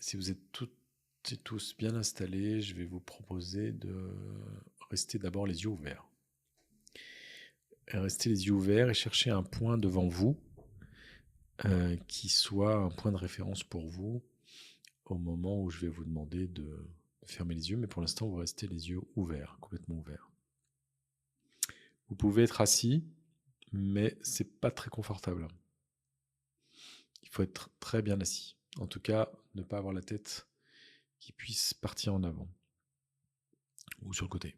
Si vous êtes toutes et tous bien installés, je vais vous proposer de rester d'abord les yeux ouverts. Restez les yeux ouverts et cherchez un point devant vous qui soit un point de référence pour vous au moment où je vais vous demander de fermer les yeux, mais pour l'instant, vous restez les yeux ouverts, complètement ouverts. Vous pouvez être assis, mais c'est pas très confortable. Il faut être très bien assis. En tout cas, ne pas avoir la tête qui puisse partir en avant ou sur le côté.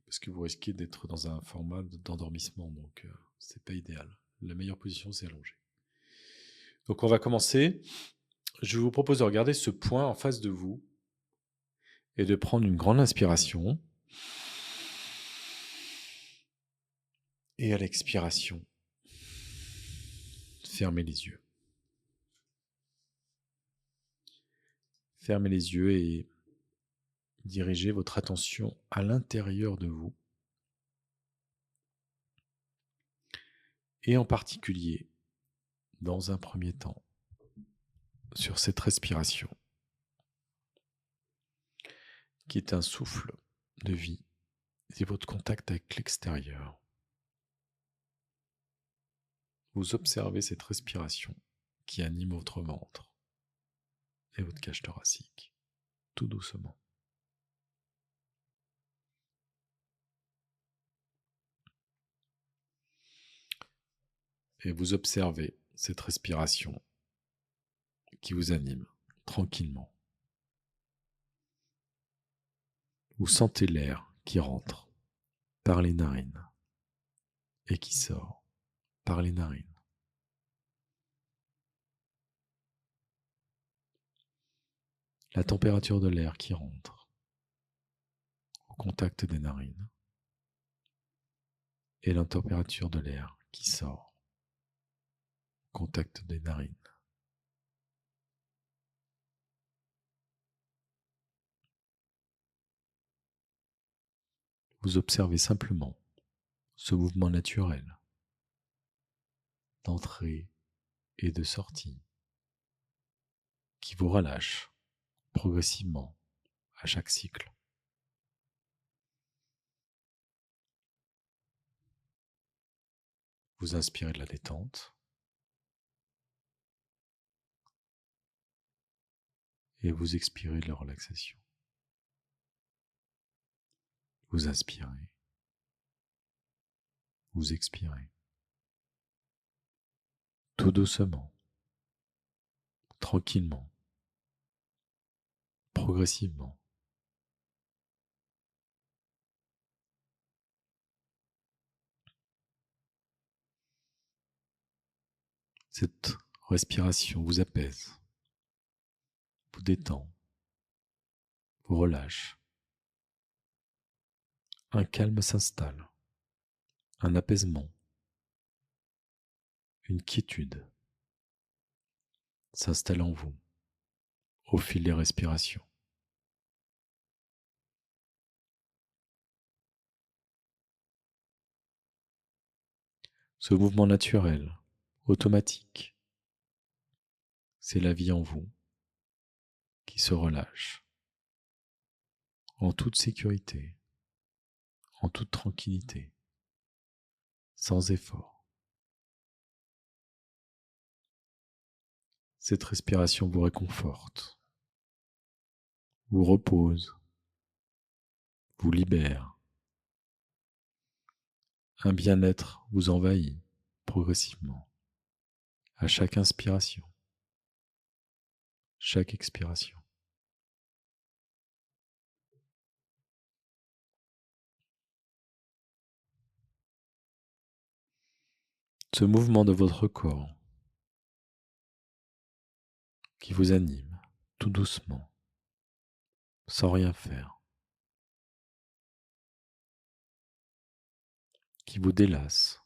Parce que vous risquez d'être dans un format d'endormissement, donc c'est pas idéal. La meilleure position, c'est allongé. Donc on va commencer. Je vous propose de regarder ce point en face de vous et de prendre une grande inspiration. Et à l'expiration, fermez les yeux. Fermez les yeux et dirigez votre attention à l'intérieur de vous. Et en particulier, dans un premier temps, sur cette respiration, qui est un souffle de vie et votre contact avec l'extérieur. Vous observez cette respiration qui anime votre ventre et votre cage thoracique, tout doucement. Et vous observez cette respiration qui vous anime tranquillement. Vous sentez l'air qui rentre par les narines et qui sort par les narines. La température de l'air qui rentre au contact des narines et la température de l'air qui sort au contact des narines. Vous observez simplement ce mouvement naturel d'entrée et de sortie qui vous relâche progressivement à chaque cycle. Vous inspirez de la détente et vous expirez de la relaxation. Vous inspirez, vous expirez, tout doucement, tranquillement, progressivement. Cette respiration vous apaise, vous détend, vous relâche. Un calme s'installe, un apaisement, une quiétude s'installe en vous au fil des respirations. Ce mouvement naturel, automatique, c'est la vie en vous qui se relâche en toute sécurité, en toute tranquillité, sans effort. Cette respiration vous réconforte, vous repose, vous libère. Un bien-être vous envahit progressivement à chaque inspiration, chaque expiration. Ce mouvement de votre corps qui vous anime tout doucement, sans rien faire, qui vous délasse,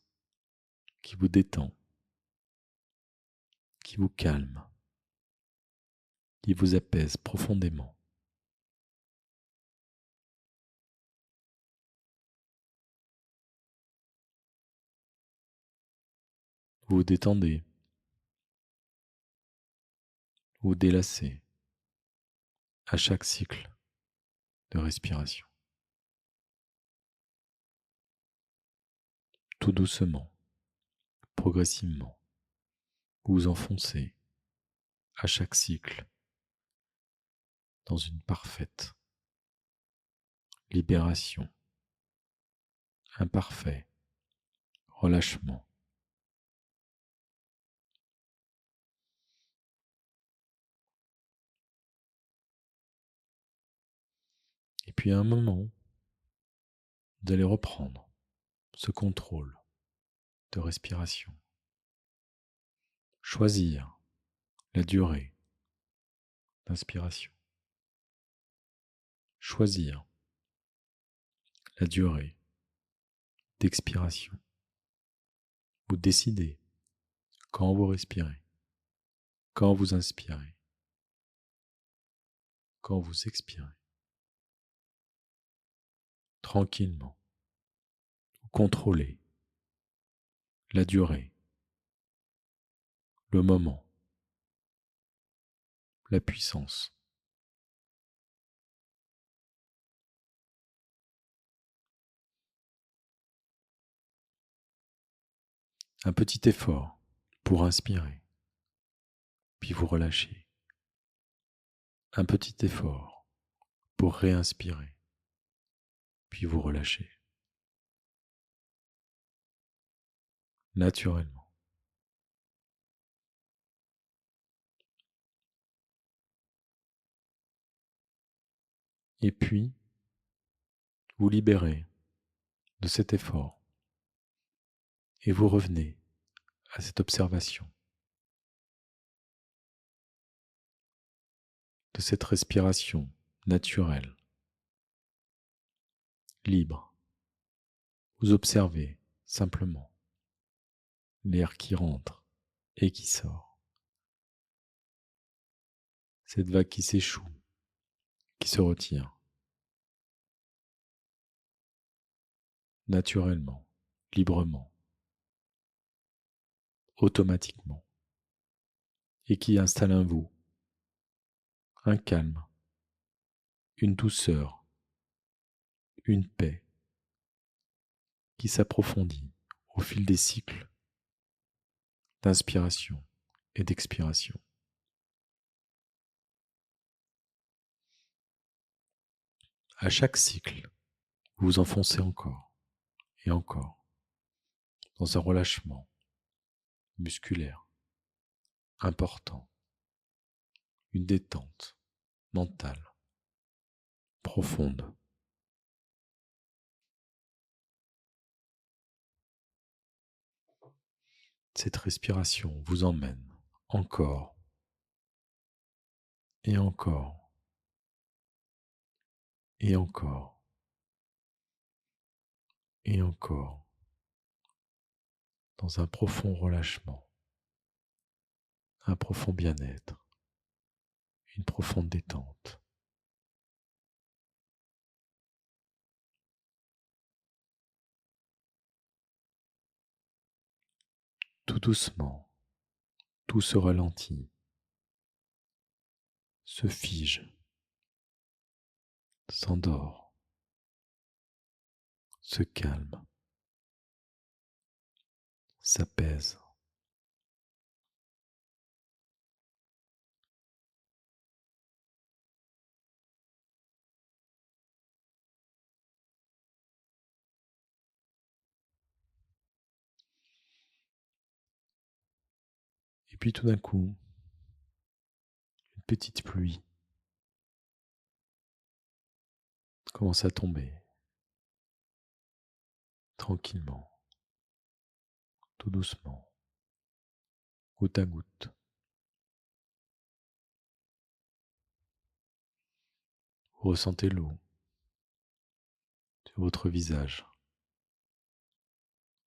qui vous détend, qui vous calme, qui vous apaise profondément. Vous vous détendez, vous vous délassez à chaque cycle de respiration. Tout doucement, progressivement, vous vous enfoncez à chaque cycle dans une parfaite libération, un parfait relâchement. Et puis à un moment, vous allez reprendre ce contrôle de respiration. Choisir la durée d'inspiration. Choisir la durée d'expiration. Vous décidez quand vous respirez, quand vous inspirez, quand vous expirez. Tranquillement, vous contrôlez la durée, le moment, la puissance. Un petit effort pour inspirer, puis vous relâchez. Un petit effort pour réinspirer, puis vous relâchez. Naturellement. Et puis, vous libérez de cet effort et vous revenez à cette observation de cette respiration naturelle, libre. Vous observez simplement l'air qui rentre et qui sort, cette vague qui s'échoue, qui se retire, naturellement, librement, automatiquement, et qui installe en vous un calme, une douceur, une paix qui s'approfondit au fil des cycles d'inspiration et d'expiration. À chaque cycle, vous vous enfoncez encore et encore dans un relâchement musculaire important, une détente mentale profonde. Cette respiration vous emmène encore et encore et encore et encore dans un profond relâchement, un profond bien-être, une profonde détente. Tout doucement, tout se ralentit, se fige, s'endort, se calme, s'apaise. Et puis tout d'un coup, une petite pluie commence à tomber, tranquillement, tout doucement, goutte à goutte. Vous ressentez l'eau sur votre visage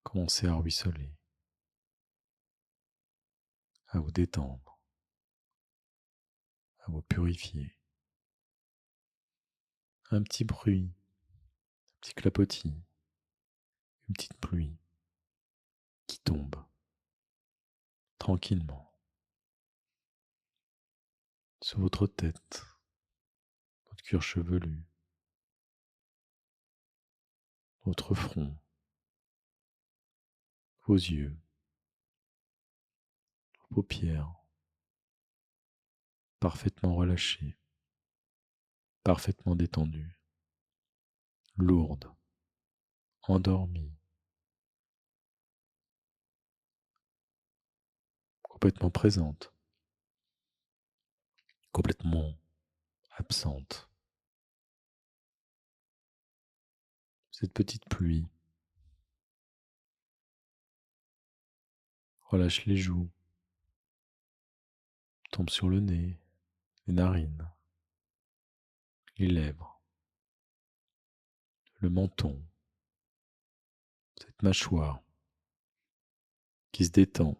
commencer à ruisseler, à vous détendre, à vous purifier. Un petit bruit, un petit clapotis, une petite pluie qui tombe tranquillement sur votre tête, cuir chevelu, votre front, vos yeux, vos paupières, parfaitement relâchées, parfaitement détendues, lourdes, endormies, complètement présentes, complètement absentes. Cette petite pluie relâche les joues, tombe sur le nez, les narines, les lèvres, le menton, cette mâchoire qui se détend,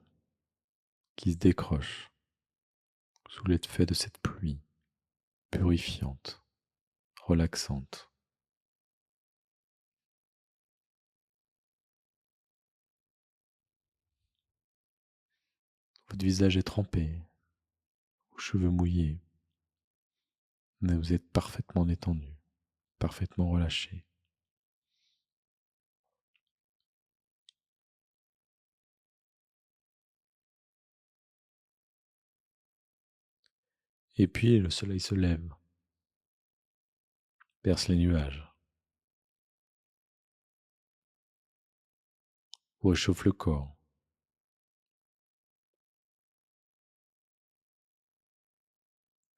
qui se décroche sous l'effet de cette pluie purifiante, relaxante. Votre visage est trempé, vos cheveux mouillés, mais vous êtes parfaitement détendu, parfaitement relâché. Et puis le soleil se lève, perce les nuages, vous réchauffe le corps.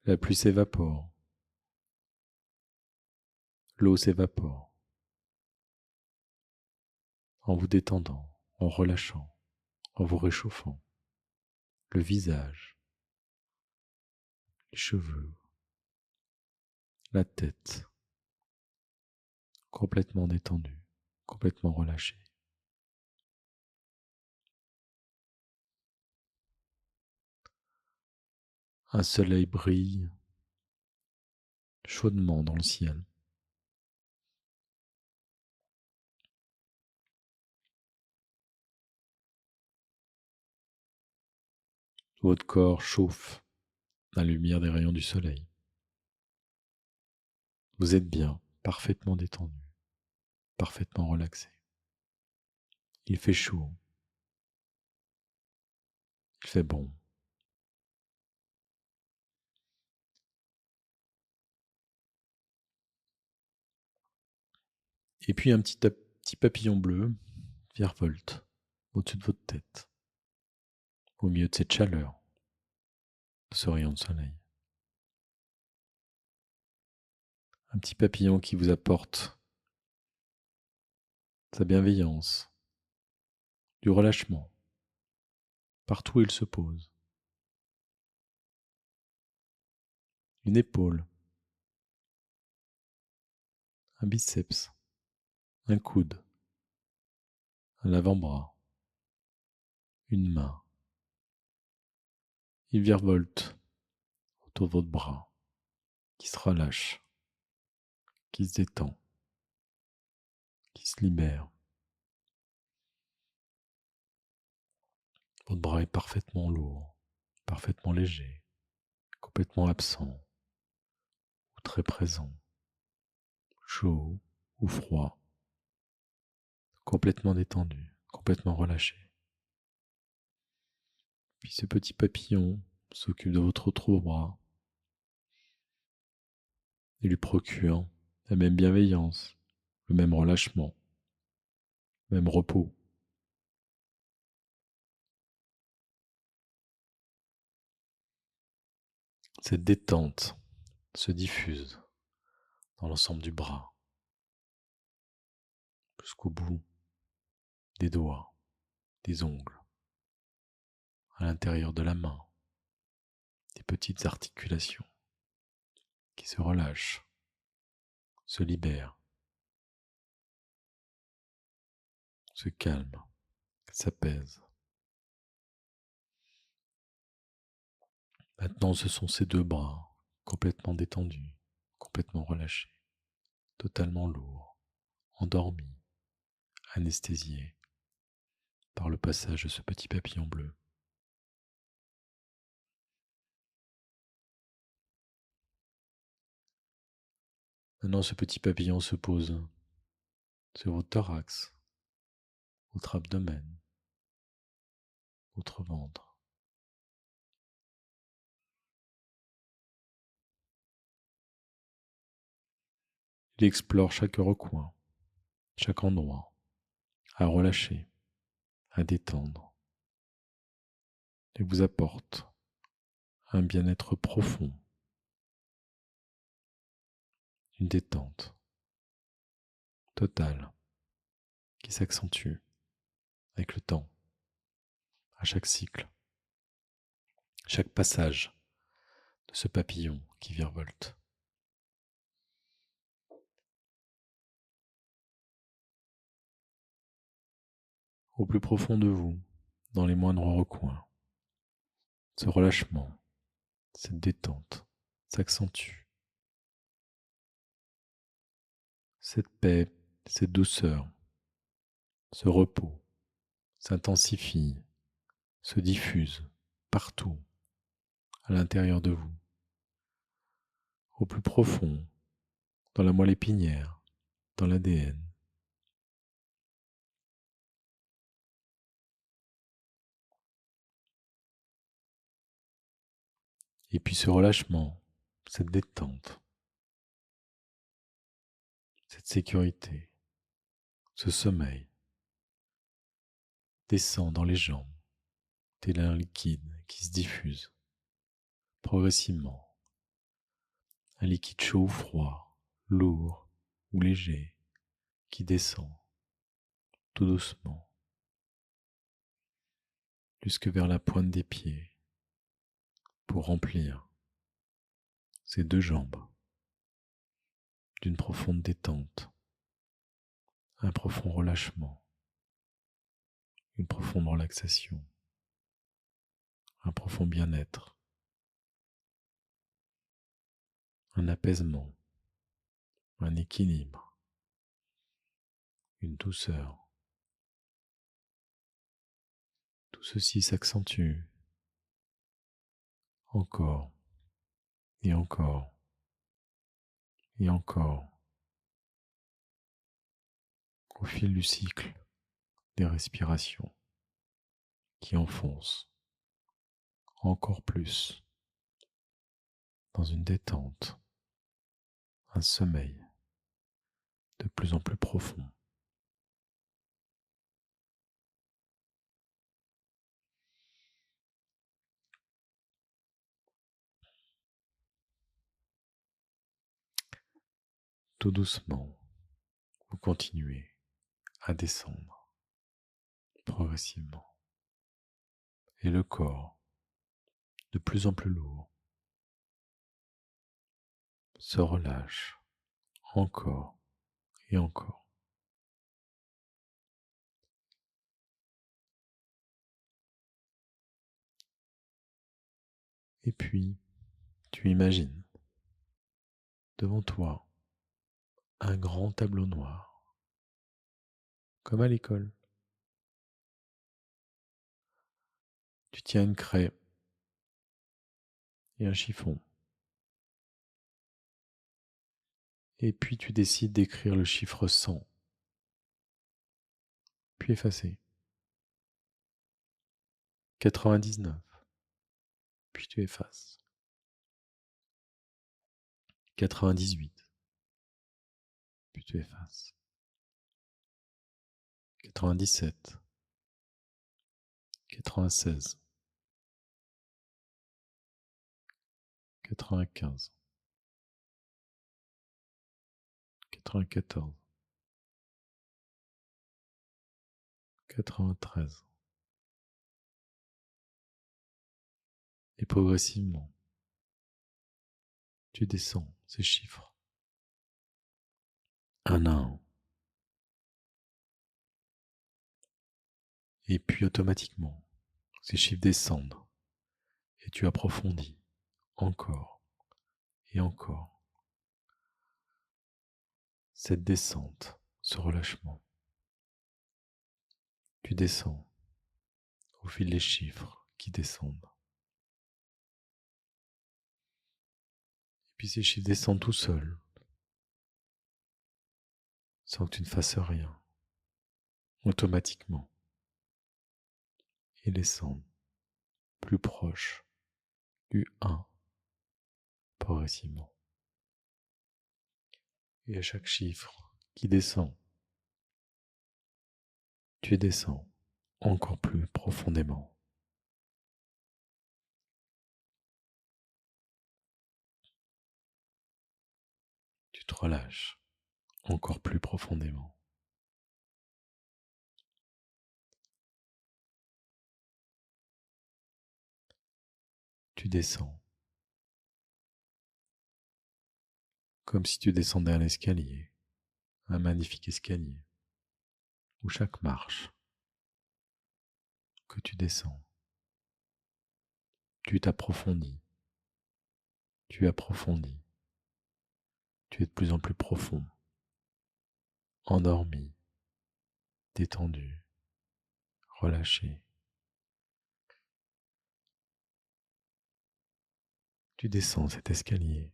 La pluie s'évapore, l'eau s'évapore, en vous détendant, en relâchant, en vous réchauffant. Le visage, les cheveux, la tête, complètement détendue, complètement relâchée. Un soleil brille chaudement dans le ciel. Votre corps chauffe à la lumière des rayons du soleil. Vous êtes bien, parfaitement détendu, parfaitement relaxé. Il fait chaud, il fait bon. Et puis un petit papillon bleu virevolte au-dessus de votre tête, au milieu de cette chaleur, de ce rayon de soleil. Un petit papillon qui vous apporte sa bienveillance, du relâchement, partout où il se pose. Une épaule, un biceps, un coude, un avant-bras, une main. Il virevolte autour de votre bras, qui se relâche, qui se détend, qui se libère. Votre bras est parfaitement lourd, parfaitement léger, complètement absent ou très présent, chaud ou froid, complètement détendu, complètement relâché. Puis ce petit papillon s'occupe de votre autre bras et lui procure la même bienveillance, le même relâchement, le même repos. Cette détente se diffuse dans l'ensemble du bras, jusqu'au bout des doigts, des ongles, à l'intérieur de la main, des petites articulations qui se relâchent, se libèrent, se calment, s'apaisent. Maintenant, ce sont ces deux bras complètement détendus, complètement relâchés, totalement lourds, endormis, anesthésiés par le passage de ce petit papillon bleu. Maintenant, ce petit papillon se pose sur votre thorax, votre abdomen, votre ventre. Il explore chaque recoin, chaque endroit, à relâcher, à détendre, et vous apporte un bien-être profond, une détente totale qui s'accentue avec le temps, à chaque cycle, chaque passage de ce papillon qui virevolte. Au plus profond de vous, dans les moindres recoins, ce relâchement, cette détente s'accentue. Cette paix, cette douceur, ce repos s'intensifie, se diffuse partout à l'intérieur de vous, au plus profond, dans la moelle épinière, dans l'ADN. Et puis ce relâchement, cette détente, cette sécurité, ce sommeil descend dans les jambes, tel un liquide qui se diffuse progressivement. Un liquide chaud ou froid, lourd ou léger, qui descend tout doucement jusque vers la pointe des pieds pour remplir ces deux jambes d'une profonde détente, un profond relâchement, une profonde relaxation, un profond bien-être, un apaisement, un équilibre, une douceur. Tout ceci s'accentue encore et encore et encore au fil du cycle des respirations qui enfoncent encore plus dans une détente, un sommeil de plus en plus profond. Tout doucement, vous continuez à descendre progressivement et le corps, de plus en plus lourd, se relâche encore et encore. Et puis, tu imagines devant toi un grand tableau noir, comme à l'école. Tu tiens une craie et un chiffon. Et puis tu décides d'écrire le chiffre 100, puis effacer. 99, puis tu effaces. 98, puis tu effaces. 97, 96, 95, 94, 93. Et progressivement, tu descends ces chiffres, un à un. Et puis automatiquement, ces chiffres descendent et tu approfondis encore et encore cette descente, ce relâchement. Tu descends au fil des chiffres qui descendent. Et puis ces chiffres descendent tout seuls sans que tu ne fasses rien, automatiquement, et descendre plus proche du 1 progressivement. Et à chaque chiffre qui descend, tu descends encore plus profondément. Tu te relâches encore plus profondément. Tu descends comme si tu descendais un escalier, un magnifique escalier, où chaque marche que tu descends, tu t'approfondis, tu approfondis, tu es de plus en plus profond, endormi, détendu, relâché. Tu descends cet escalier,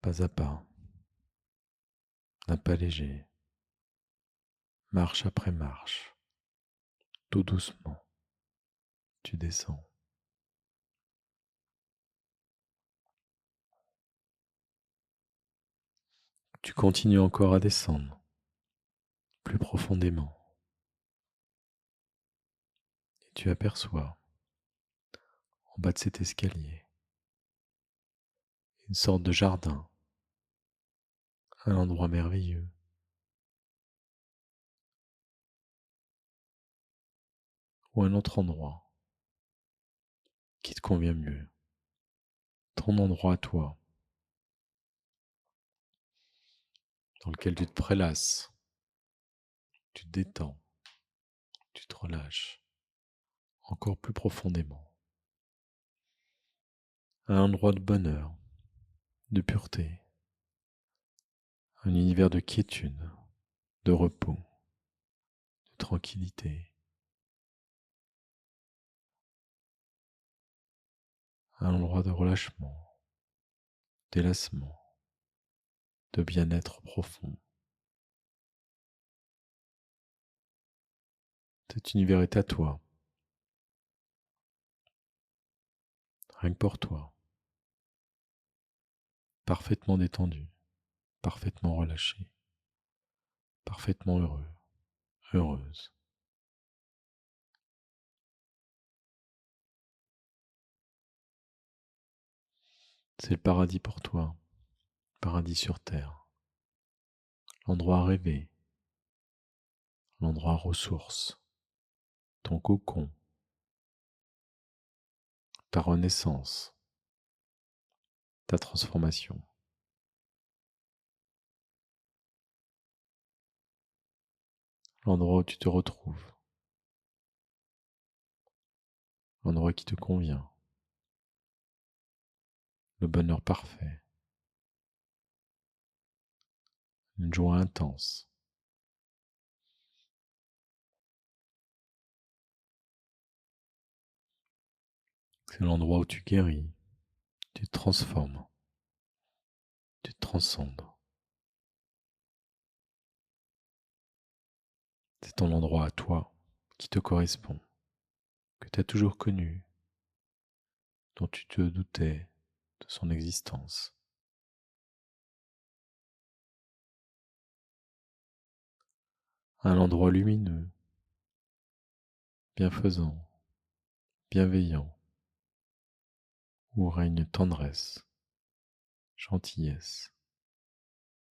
pas à pas, d'un pas léger, marche après marche, tout doucement, tu descends. Tu continues encore à descendre, plus profondément, et tu aperçois, en bas de cet escalier, une sorte de jardin, un endroit merveilleux, ou un autre endroit qui te convient mieux, ton endroit à toi, dans lequel tu te prélasses, tu te détends, tu te relâches encore plus profondément, un endroit de bonheur, de pureté, un univers de quiétude, de repos, de tranquillité, un endroit de relâchement, d'élassement, de bien-être profond. Cet univers est à toi, rien que pour toi, parfaitement détendu, parfaitement relâché, parfaitement heureux, heureuse. C'est le paradis pour toi, paradis sur terre, l'endroit rêvé, l'endroit ressource, ton cocon, ta renaissance, ta transformation, l'endroit où tu te retrouves, l'endroit qui te convient, le bonheur parfait, une joie intense. C'est l'endroit où tu guéris, tu te transformes, tu te transcendes. C'est ton endroit à toi qui te correspond, que tu as toujours connu, dont tu te doutais de son existence. Un endroit lumineux, bienfaisant, bienveillant, où règne tendresse, gentillesse,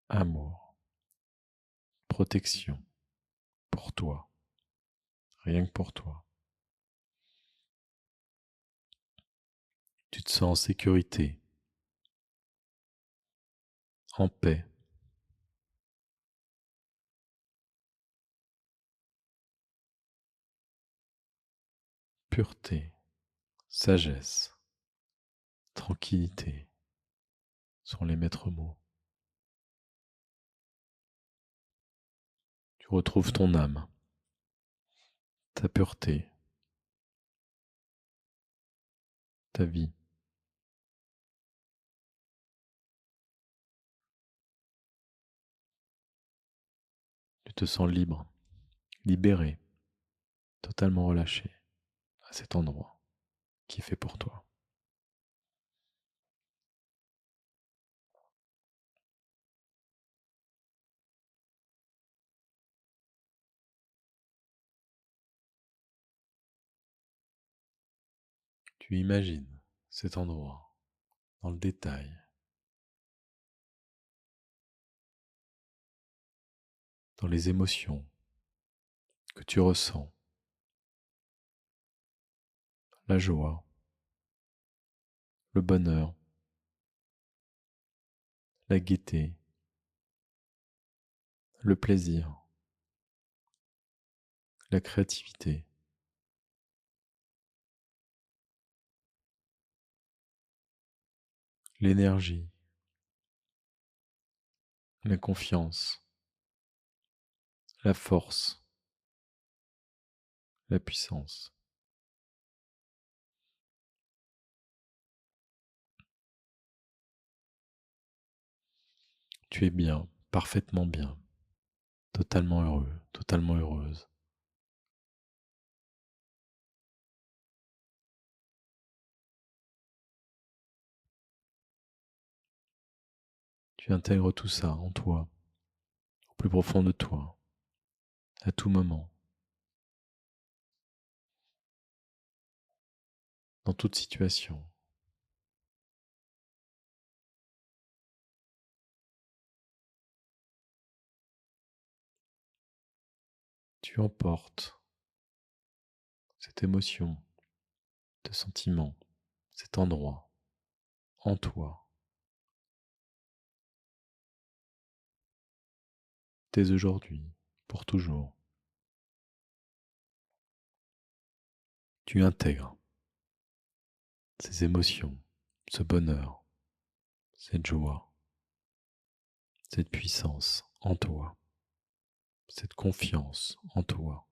amour, protection, pour toi, rien que pour toi. Tu te sens en sécurité, en paix, pureté, sagesse, tranquillité sont les maîtres mots. Tu retrouves ton âme, ta pureté, ta vie. Tu te sens libre, libéré, totalement relâché à cet endroit qui est fait pour toi. Tu imagines cet endroit dans le détail, dans les émotions que tu ressens, la joie, le bonheur, la gaieté, le plaisir, la créativité, l'énergie, la confiance, la force, la puissance. Tu es bien, parfaitement bien, totalement heureux, totalement heureuse. Tu intègres tout ça en toi, au plus profond de toi, à tout moment, dans toute situation. Tu emportes cette émotion, ce sentiment, cet endroit en toi, dès aujourd'hui, pour toujours. Tu intègres ces émotions, ce bonheur, cette joie, cette puissance en toi, cette confiance en toi,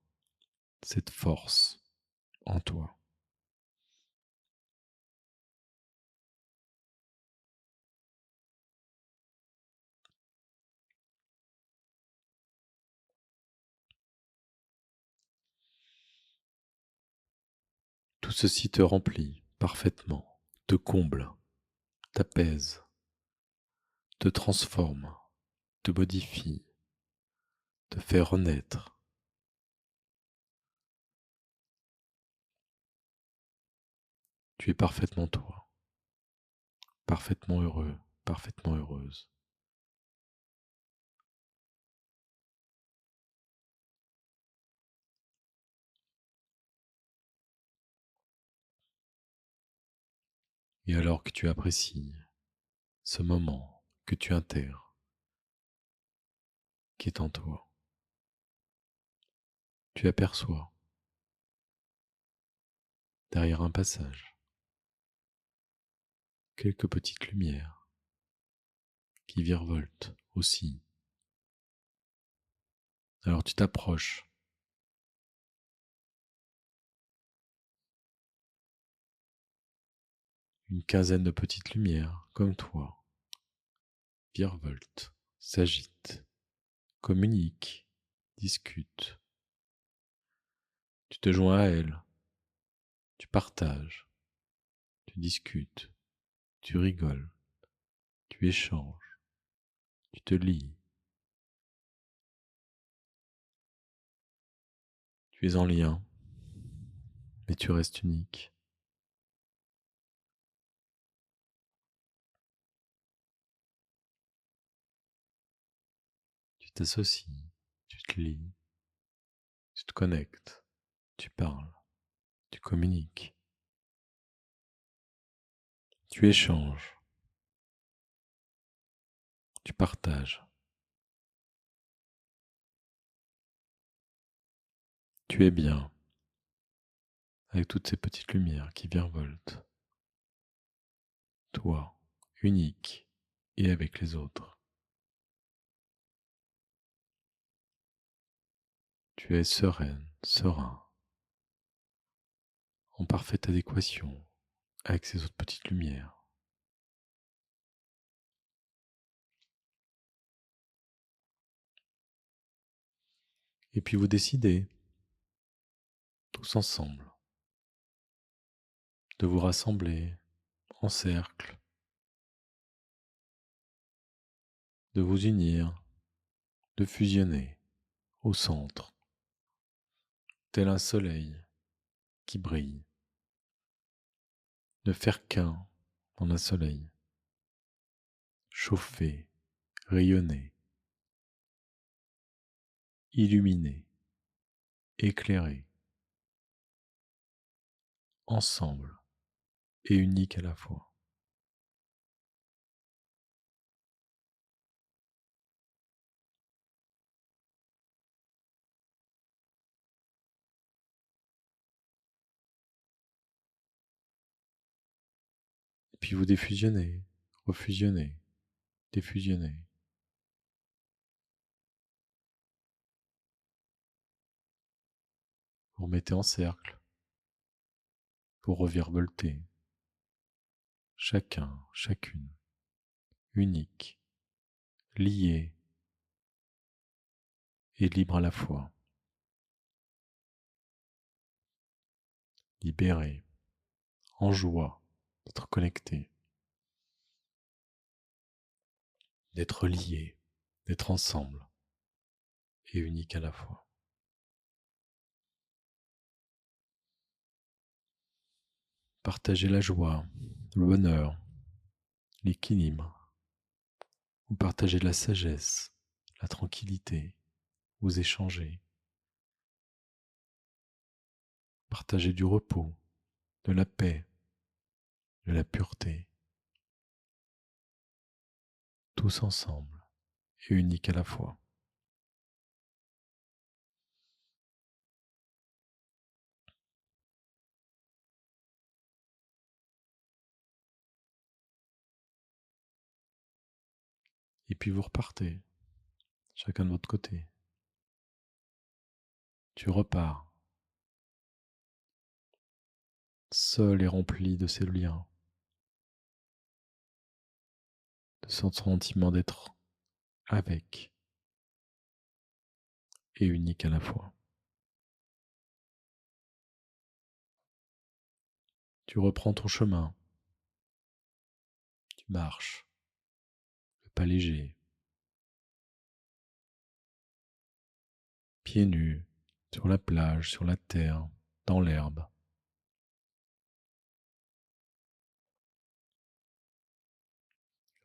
cette force en toi. Tout ceci te remplit parfaitement, te comble, t'apaise, te transforme, te modifie, te fait renaître. Tu es parfaitement toi, parfaitement heureux, parfaitement heureuse. Et alors que tu apprécies ce moment que tu intègres, qui est en toi, tu aperçois, derrière un passage, quelques petites lumières qui virevoltent aussi. Alors tu t'approches, une quinzaine de petites lumières comme toi, virevoltent, s'agitent, communiquent, discutent. Tu te joins à elles, tu partages, tu discutes, tu rigoles, tu échanges, tu te lis, tu es en lien, mais tu restes unique. Tu t'associes, tu te lis, tu te connectes, tu parles, tu communiques, tu échanges, tu partages, tu es bien avec toutes ces petites lumières qui virevoltent. Toi, unique et avec les autres. Tu es sereine, serein, en parfaite adéquation avec ces autres petites lumières. Et puis vous décidez, tous ensemble, de vous rassembler en cercle, de vous unir, de fusionner au centre, tel un soleil qui brille, ne faire qu'un en un soleil, chauffer, rayonner, illuminer, éclairer, ensemble et unique à la fois. Et puis vous défusionnez, refusionnez, défusionnez. Vous remettez en cercle, vous revirevoltez, chacun, chacune, unique, lié et libre à la fois, libéré, en joie d'être connecté, d'être lié, d'être ensemble et unique à la fois. Partagez la joie, le bonheur, l'équilibre. Vous partagez la sagesse, la tranquillité. Vous échangez. Partagez du repos, de la paix, de la pureté. Tous ensemble et unique à la fois. Et puis vous repartez, chacun de votre côté. Tu repars, seul et rempli de ces liens, de ce sentiment d'être avec et unique à la fois. Tu reprends ton chemin, tu marches, le pas léger, pieds nus, sur la plage, sur la terre, dans l'herbe.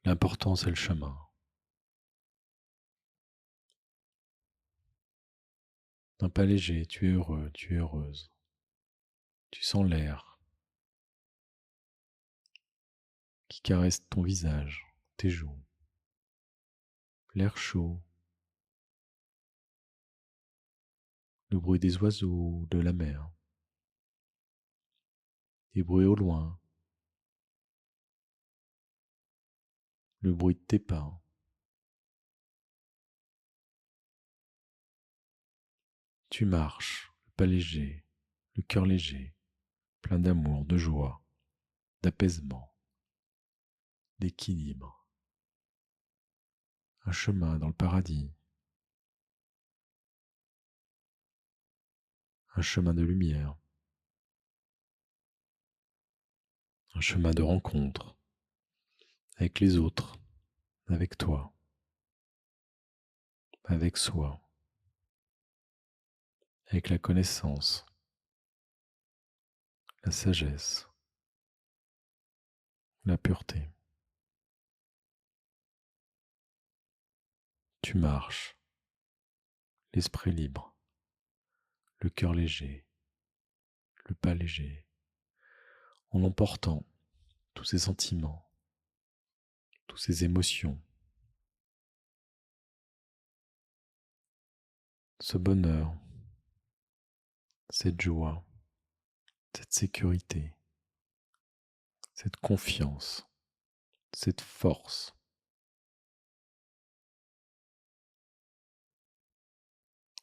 L'important, c'est le chemin. D'un pas léger, tu es heureux, tu es heureuse. Tu sens l'air qui caresse ton visage, tes joues. L'air chaud, le bruit des oiseaux, de la mer. Des bruits au loin, le bruit de tes pas. Tu marches, le pas léger, le cœur léger, plein d'amour, de joie, d'apaisement, d'équilibre. Un chemin dans le paradis, un chemin de lumière, un chemin de rencontre avec les autres, avec toi, avec soi, avec la connaissance, la sagesse, la pureté. Tu marches, l'esprit libre, le cœur léger, le pas léger, en emportant tous ces sentiments, toutes ces émotions, ce bonheur, cette joie, cette sécurité, cette confiance, cette force.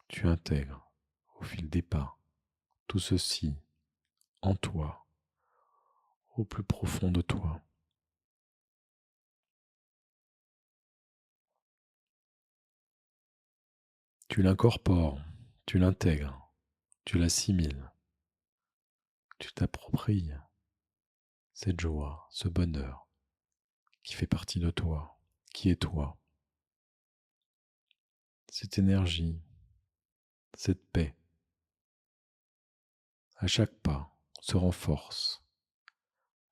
Tu intègres au fil des pas tout ceci en toi, au plus profond de toi. Tu l'incorpores tu l'intègres, tu l'assimiles, tu t'appropries cette joie, ce bonheur qui fait partie de toi, qui est toi, cette énergie, cette paix, à chaque pas, se renforce,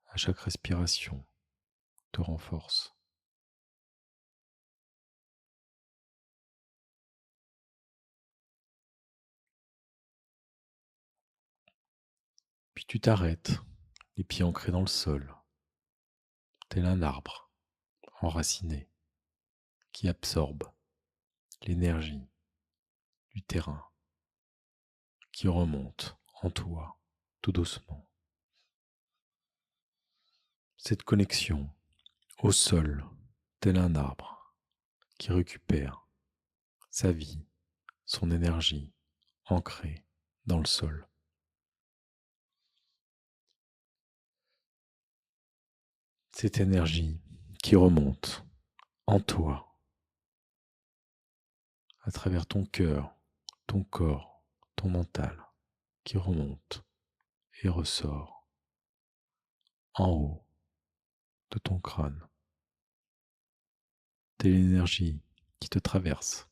à chaque respiration, te renforce. Puis tu t'arrêtes, les pieds ancrés dans le sol, tel un arbre enraciné qui absorbe l'énergie du terrain qui remonte en toi tout doucement. Cette connexion au sol, tel un arbre qui récupère sa vie, son énergie ancrée dans le sol. Cette énergie qui remonte en toi, à travers ton cœur, ton corps, ton mental, qui remonte et ressort en haut de ton crâne. Telle énergie qui te traverse.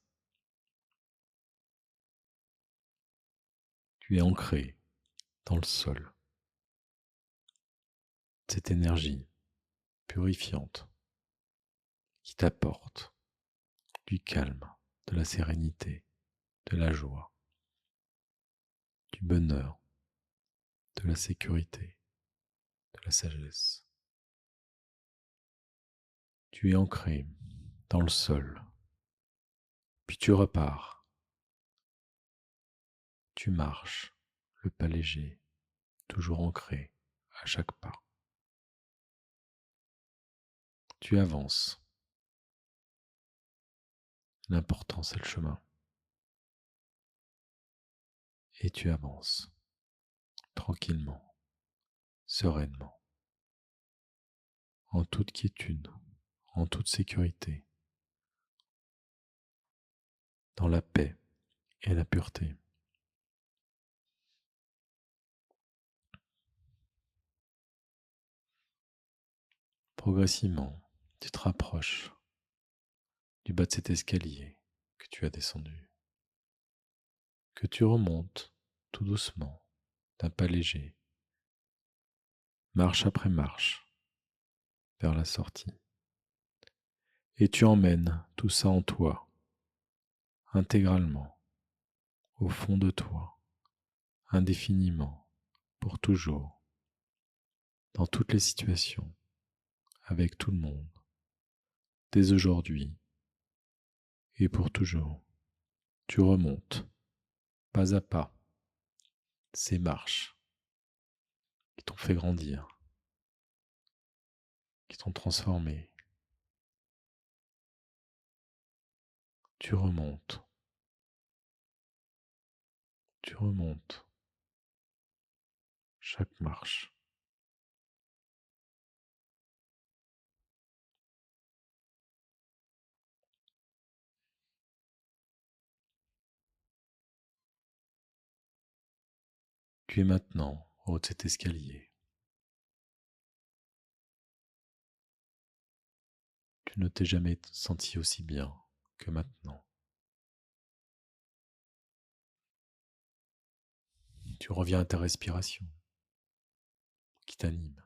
Tu es ancré dans le sol. Cette énergie purifiante qui t'apporte du calme, de la sérénité, de la joie, du bonheur, de la sécurité, de la sagesse. Tu es ancré dans le sol, puis tu repars. Tu marches, le pas léger, toujours ancré à chaque pas. Tu avances. L'important, c'est le chemin. Et tu avances, tranquillement, sereinement, en toute quiétude, en toute sécurité, dans la paix et la pureté. Progressivement, tu te rapproches du bas de cet escalier que tu as descendu, que tu remontes tout doucement, d'un pas léger, marche après marche, vers la sortie. Et tu emmènes tout ça en toi, intégralement, au fond de toi, indéfiniment, pour toujours, dans toutes les situations, avec tout le monde, dès aujourd'hui et pour toujours. Tu remontes, pas à pas, ces marches qui t'ont fait grandir, qui t'ont transformé. Tu remontes, chaque marche. Tu es maintenant au haut de cet escalier. Tu ne t'es jamais senti aussi bien que maintenant. Tu reviens à ta respiration qui t'anime,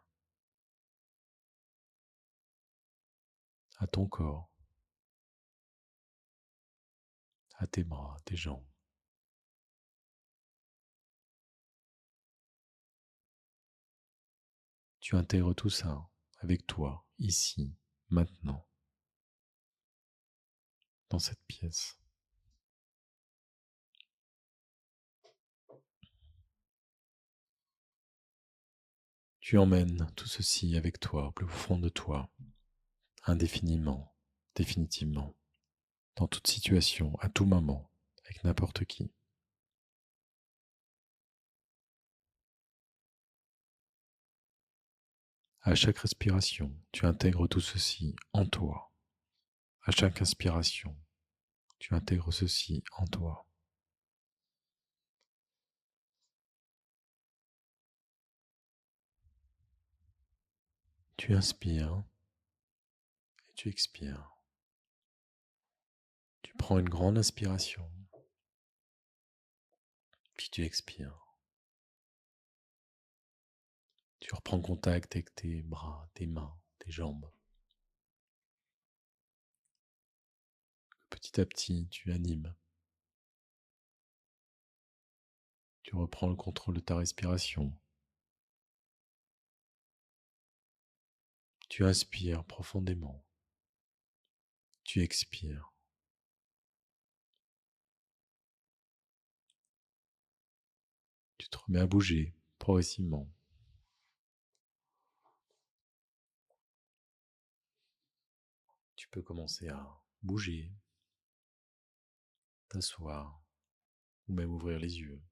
à ton corps, à tes bras, tes jambes. Tu intègres tout ça avec toi, ici, maintenant, dans cette pièce. Tu emmènes tout ceci avec toi, au plus profond de toi, indéfiniment, définitivement, dans toute situation, à tout moment, avec n'importe qui. À chaque respiration, tu intègres tout ceci en toi. À chaque inspiration, tu intègres ceci en toi. Tu inspires et tu expires. Tu prends une grande inspiration, puis tu expires. Tu reprends contact avec tes bras, tes mains, tes jambes. Petit à petit, tu animes. Tu reprends le contrôle de ta respiration. Tu inspires profondément. Tu expires. Tu te remets à bouger progressivement. Tu peux commencer à bouger, t'asseoir ou même ouvrir les yeux.